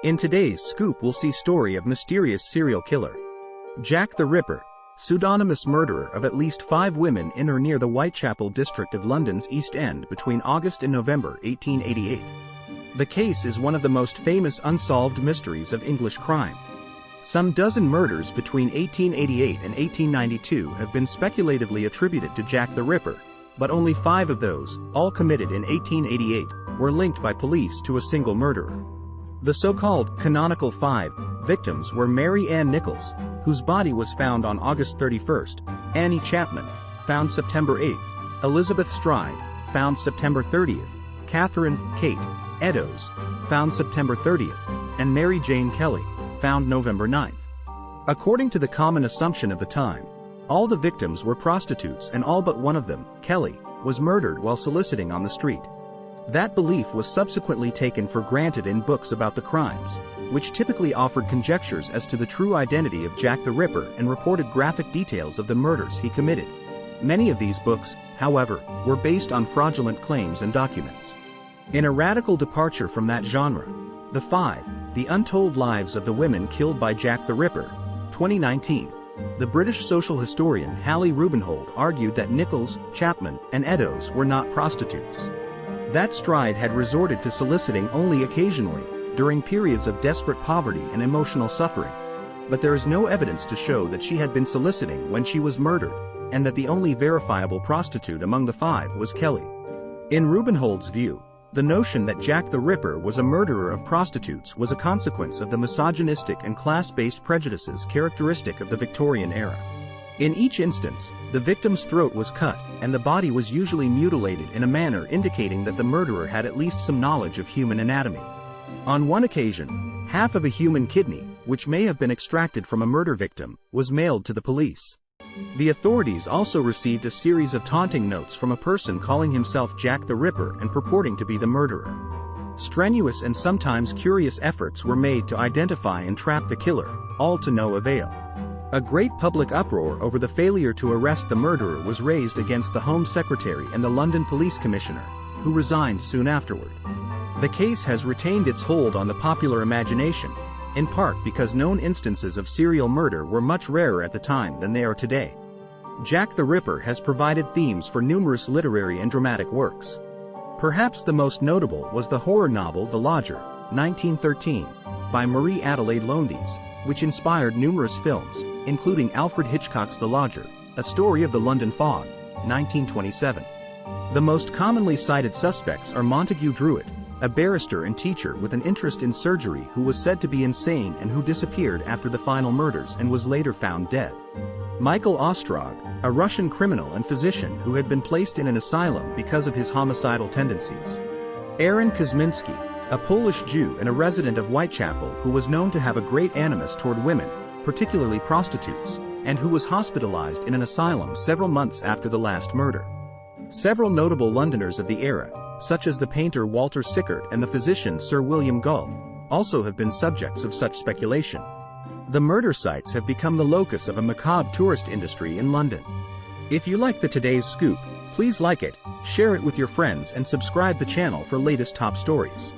In today's scoop we'll see story of mysterious serial killer. Jack the Ripper, pseudonymous murderer of at least 5 women in or near the Whitechapel district of London's East End between August and November 1888. The case is one of the most famous unsolved mysteries of English crime. Some dozen murders between 1888 and 1892 have been speculatively attributed to Jack the Ripper, but only 5 of those, all committed in 1888, were linked by police to a single murderer. The so-called canonical 5 victims were Mary Ann Nichols, whose body was found on August 31st, Annie Chapman, found September 8th, Elizabeth Stride, found September 30th, Catherine Kate Eddowes, found September 30th, and Mary Jane Kelly, found November 9th. According to the common assumption of the time, all the victims were prostitutes and all but one of them, Kelly, was murdered while soliciting on the street. That belief was subsequently taken for granted in books about the crimes, which typically offered conjectures as to the true identity of Jack the Ripper and reported graphic details of the murders he committed. Many of these books, however, were based on fraudulent claims and documents. In a radical departure from that genre, The Untold Lives of the Women Killed by Jack the Ripper, 2019, the British social historian Hallie Rubenhold argued that Nichols, Chapman, and Eddowes were not prostitutes. That Stride had resorted to soliciting only occasionally, during periods of desperate poverty and emotional suffering. But there is no evidence to show that she had been soliciting when she was murdered, and that the only verifiable prostitute among the 5 was Kelly. In Rubenhold's view, the notion that Jack the Ripper was a murderer of prostitutes was a consequence of the misogynistic and class-based prejudices characteristic of the Victorian era. In each instance, the victim's throat was cut, and the body was usually mutilated in a manner indicating that the murderer had at least some knowledge of human anatomy. On one occasion, half of a human kidney, which may have been extracted from a murder victim, was mailed to the police. The authorities also received a series of taunting notes from a person calling himself Jack the Ripper and purporting to be the murderer. Strenuous and sometimes curious efforts were made to identify and trap the killer, all to no avail. A great public uproar over the failure to arrest the murderer was raised against the Home Secretary and the London Police Commissioner, who resigned soon afterward. The case has retained its hold on the popular imagination, in part because known instances of serial murder were much rarer at the time than they are today. Jack the Ripper has provided themes for numerous literary and dramatic works. Perhaps the most notable was the horror novel The Lodger, 1913, by Marie Adelaide Lowndes, which inspired numerous films, including Alfred Hitchcock's The Lodger, A Story of the London Fog, 1927. The most commonly cited suspects are Montague Druitt, a barrister and teacher with an interest in surgery who was said to be insane and who disappeared after the final murders and was later found dead. Michael Ostrog, a Russian criminal and physician who had been placed in an asylum because of his homicidal tendencies. Aaron Kosminski, a Polish Jew and a resident of Whitechapel who was known to have a great animus toward women, particularly prostitutes, and who was hospitalized in an asylum several months after the last murder. Several notable Londoners of the era, such as the painter Walter Sickert and the physician Sir William Gull, also have been subjects of such speculation. The murder sites have become the locus of a macabre tourist industry in London. If you like today's scoop, please like it, share it with your friends and subscribe the channel for latest top stories.